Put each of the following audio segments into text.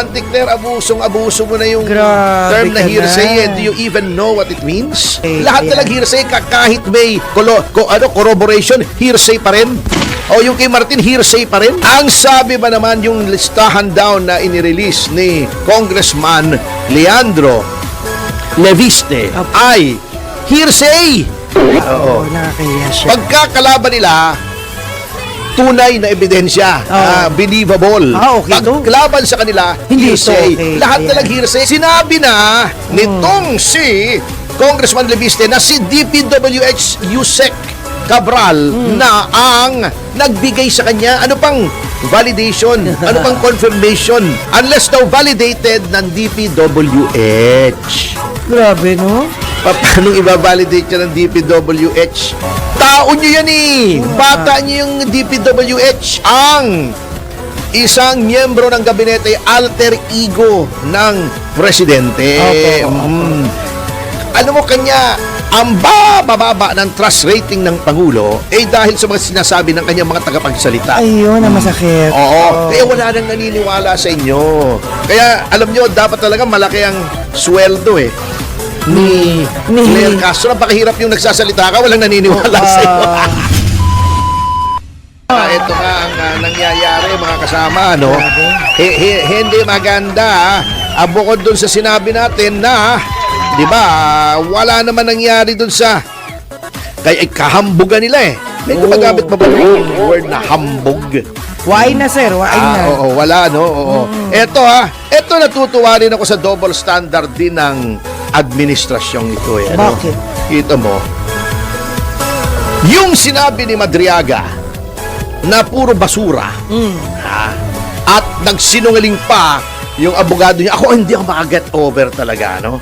Auntie Claire, abusong-abuso mo na yung Grabe term na ka hearsay. na. Do you even know what it means? Eh, Lahat na ayan. lang hearsay, kahit may corroboration, hearsay pa rin. O yung kay Martin, hearsay pa rin. Ang sabi ba naman yung listahan daw na inirelease ni Congressman Leandro Leviste ay hearsay. Oo, nakakahiya siya. Pagkakalaban nila, tunay na ebidensya, believable. Okay to. Paglaban sa kanila, Hindi hearsay. to, okay. Lahat na Ayan. lang hearsay. Sinabi na nitong si Congressman Leviste na si DPWH Yusek Cabral na ang nagbigay sa kanya. Ano pang validation? Ano pang confirmation? Unless daw validated ng DPWH. Grabe, no? Paano i-validate yan ng DPWH? Tao nyo yan eh. Bata nyo yung DPWH. Ang isang miyembro ng gabinete, alter ego ng presidente. Ano mo kanya, ang bababa ng trust rating ng Pangulo dahil sa mga sinasabi ng kanyang mga tagapagsalita. Ayun, na masakit. Oo. Kaya wala nang naniniwala sa inyo. Kaya alam nyo, dapat talaga malaki ang sweldo ni Claire Castro. Napakahirap yung nagsasalita ka, walang naniniwala sa iyo. Ito nga ang nangyayari mga kasama, no? Hindi maganda. Bukod dun sa sinabi natin na, di ba, wala naman nangyari dun sa kahambugan nila eh. May gumagamit pa ba ng word na hambog? Why na, sir? Why na? Oo, wala, no? Oo. Ito natutuwa rin ako sa double standard din ng administrasyong ito eh. Ano? Bakit? Kita mo, yung sinabi ni Madriaga na puro basura, at nagsinungaling pa yung abogado niya. Hindi ako makaget over talaga, no?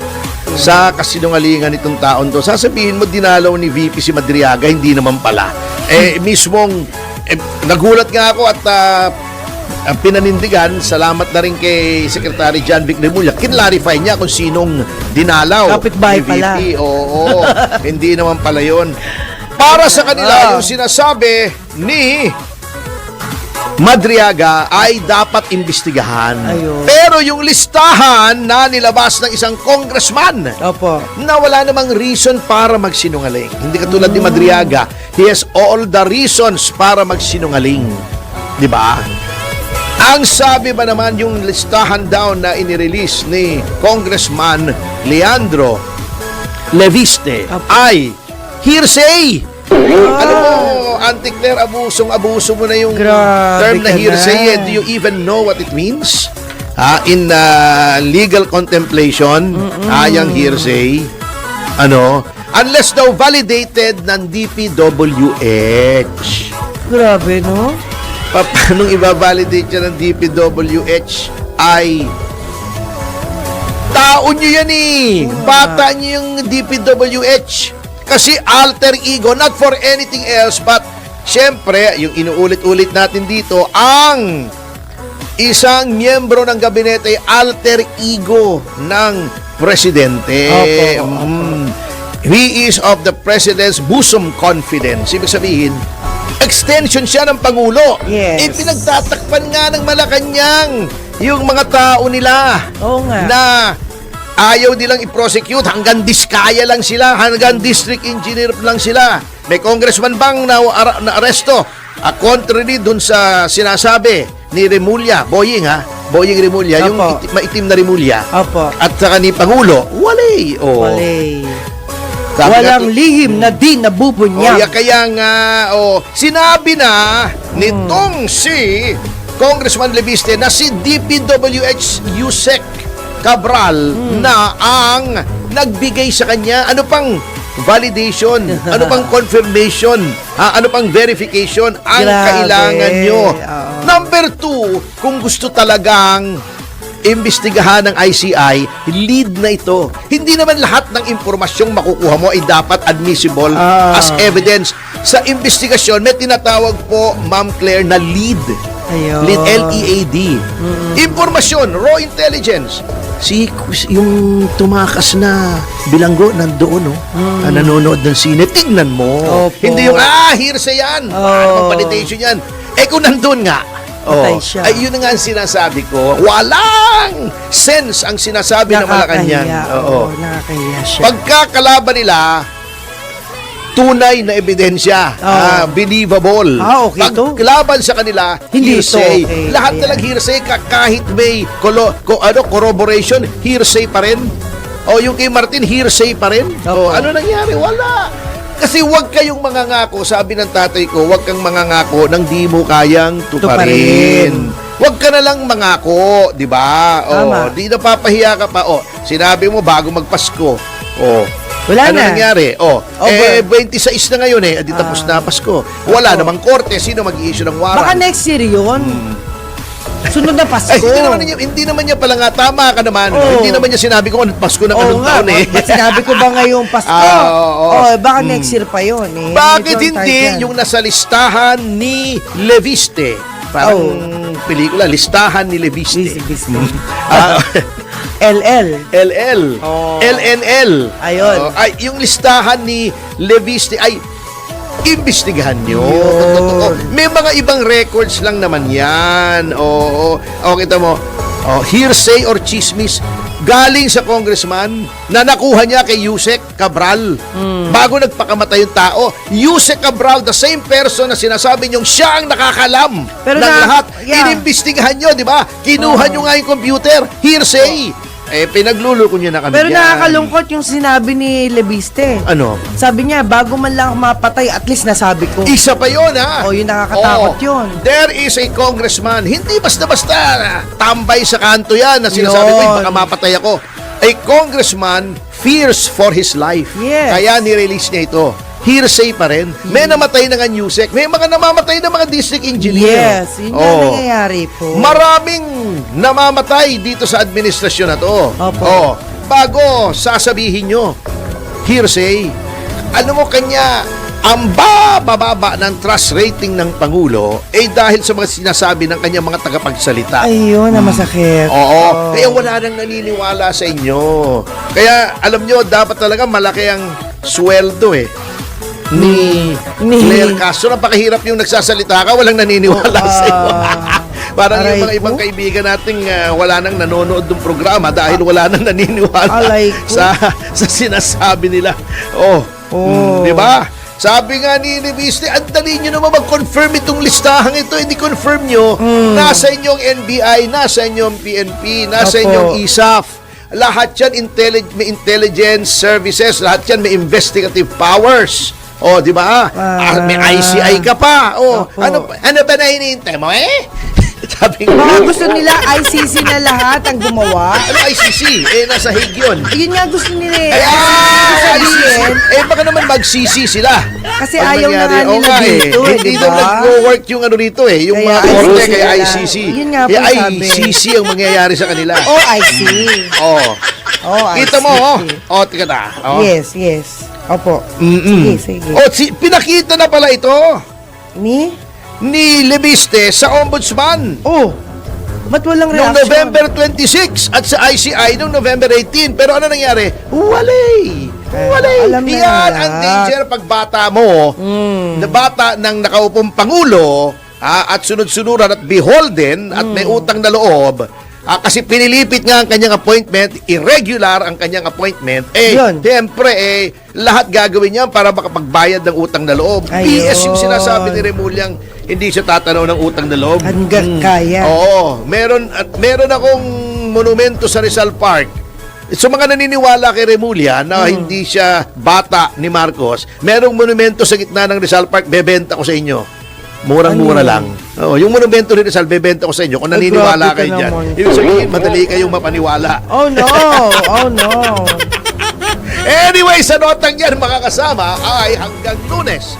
Sa kasinungalingan nitong taon to. Sasabihin mo, dinalaw ni VP si Madriaga, hindi naman pala. Mismong, nagulat nga ako at ang pinanindigan, salamat na rin kay Secretary John Vic Remulla, kinlarify niya kung sinong dinalaw Kapitbahay ni VP. pala. Oo, hindi naman pala yun. Para sa kanila, yung sinasabi ni Madriaga ay dapat imbestigahan. Ayun. Pero yung listahan na nilabas ng isang congressman Opo. na wala namang reason para magsinungaling. Hindi katulad ni Madriaga, he has all the reasons para magsinungaling. Di ba? Ang sabi ba naman yung listahan daw na inirelease ni Congressman Leandro Leviste ay hearsay. Alam mo, Auntie Claire, abusong-abuso mo na yung Grabe term na ka hearsay. na. Do you even know what it means? In legal contemplation, yung hearsay, unless daw validated ng DPWH. Grabe, no? Paano i-validate yan ng DPWH ay tao nyo yan eh. Bata nyo yung DPWH. Kasi alter ego, not for anything else, but syempre, yung inuulit-ulit natin dito, ang isang miyembro ng gabinete, alter ego ng presidente. He is of the president's bosom confidence. Ibig sabihin, extension siya ng Pangulo. Yes. Pinagtatakpan nga ng Malacanang yung mga tao nila Oo nga. na ayaw nilang i-prosecute, hanggang diskaya lang sila, hanggang district engineer lang sila. May congressman bang na-aresto? Contrary dun sa sinasabi ni Remulla, Boying Remulla, yung Opo. maitim na Remulla, Opo. at saka ni Pangulo, walay. Walay. Sabi Walang nga, lihim na di nabubunyag. kaya nga, sinabi na nitong si Congressman Leviste na si DPWH Yusek Cabral na ang nagbigay sa kanya. Ano pang validation? Ano pang confirmation? Ano pang verification ang Grabe. kailangan nyo? Oo. Number 2, kung gusto talagang imbestigahan ng ICI, lead na ito. Hindi naman lahat ng impormasyong makukuha mo ay dapat admissible as evidence. Sa investigasyon, may tinatawag po, Ma'am Claire, na lead. Ayun. Lead, L-E-A-D. Impormasyon, raw intelligence. Yung tumakas na bilanggo nandoon, no? Nanonood ng sine, tignan mo. Opo. Hindi yung, hearsay yan. Oh. Ano bang validation yan? Kung nandun nga, Patay siya. Ay, yun na nga ang sinasabi ko. Walang sense ang sinasabi ng Malacanang. Oo. Nakakahiya siya. Pagkakalaban nila, tunay na ebidensya. Believable. Okay to. Paglaban sa kanila, Hindi hearsay. to, okay. Lahat na Ayan. lang hearsay kahit may corroboration, hearsay pa rin. O yung kay Martin, hearsay pa rin. O Opo. ano nangyari? Wala. Kasi huwag kayong mangangako, sabi ng tatay ko, huwag kang mangangako nang di mo kayang tuparin. Huwag ka na lang mangako, di ba? Tama. Di napapahiya ka pa. Sinabi mo bago magpasko. Wala Ano na. nangyari? Over. 26 na ngayon Adi tapos na Pasko. Wala namang korte. Sino mag-i-issue ng warrant? Baka next year yun. Sunod na Pasko. Ay, hindi naman niya pala nga. Tama ka naman. Oo. Hindi naman niya sinabi ko anong Pasko ng Oo anong nga, taon ba't sinabi ko ba ngayong Pasko? Oo. Baka next year pa yun eh. Bakit Ito ang hindi target. yung nasa listahan ni Leviste? Parang pelikula, listahan ni Leviste. Leviste. Ah, LL. LL. Oh. LNL. Ayun. Ay, yung listahan ni Leviste ay imbestigahan nyo. Yun. Totoo. May mga ibang records lang naman yan. Oo. Kita mo. Hearsay or chismis galing sa congressman na nakuha niya kay Yusek Cabral bago nagpakamatay yung tao. Yusek Cabral, the same person na sinasabi niyong siya ang nakakalam Pero ng na- lahat. yeah. Inimbestigahan nyo, di ba? Kinuha nyo nga yung computer. Hearsay. Pinagluloko niyo na kami Pero dyan. nakakalungkot yung sinabi ni Leviste. Ano? Sabi niya, bago man lang ako mapatay, at least nasabi ko. Isa pa yun, ha? Yung nakakatakot yun. There is a congressman, hindi basta-basta tambay sa kanto yan na sinasabi ko, Yun. baka mapatay ako. A congressman fears for his life. Yes. Kaya nirelease niya ito. Hearsay pa rin. May namatay na nga Newsec. May mga namamatay na mga district engineer. Yes, yun yung nangyayari po. Maraming namamatay dito sa administrasyon na to. Opo. Bago sasabihin nyo, hearsay, ano mo kanya, ang bababa ng trust rating ng Pangulo dahil sa mga sinasabi ng kanyang mga tagapagsalita. Ayun, na masakit. Oo. Kaya wala nang naniniwala sa inyo. Kaya alam nyo, dapat talaga malaki ang sweldo ni Claire Castro. Napakahirap yung nagsasalita ka, walang naniniwala sa iyo. Parang yung mga aray ibang ko. kaibigan nating wala nang nanonood ng programa dahil wala nang naniniwala Aray ko. sa sinasabi nila. Di ba? Sabi nga ni Viste, ang dali nyo naman mag-confirm itong listahang ito. Hindi confirm nyo. Nasa inyong NBI, nasa inyong PNP, nasa Opo. inyong ISAF. Lahat yan may intelligence services, lahat yan may investigative powers. Di ba? May ICI ka pa. Opo. Ano ba na hinihintay mo Sabi ko, Baka gusto nila ICC na lahat ang gumawa. ano ICC? Nasa Hague yun. Ayun nga gusto nila Ay, sabihin, baka naman mag-CC sila. kasi Pag ayaw na nangyari, nga nila dito Hindi di daw ba? nag-work yung ano dito yung Kaya mga korte ICC kaya na. ICC. Yun nga po Kaya sabi. ICC ang mangyayari sa kanila. I see. Kita mo, tika na. Yes. Opo. Sige. Pinakita na pala ito Ni? ni Leviste sa ombudsman. Ba't walang Noong reaction? November 26 at sa ICI noong November 18. Pero ano nangyari? Walay! Alam na Yan lahat. ang danger pag bata mo, na bata ng nakaupong Pangulo, at sunod-sunuran at beholden at may utang na loob, kasi pinilipit nga ang kanyang appointment, irregular ang kanyang appointment, Yun. siyempre, lahat gagawin niya para makapagbayad ng utang na loob. Ayun. PS yung sinasabi ni Remulyang, hindi siya tatanaw ng utang na loob. Hanggang kaya. Oo, meron akong monumento sa Rizal Park. So mga naniniwala kay Remulla na hindi siya bata ni Marcos, merong monumento sa gitna ng Rizal Park, bebenta ko sa inyo. Murang-mura lang. Yung monumento ni Rizal, bebenta ko sa inyo kung naniniwala grabe ka kayo dyan. naman. Ibig sabihin, madali kayong mapaniwala. Oh no! Anyway, sa notang yan, mga kasama, ay hanggang Lunes.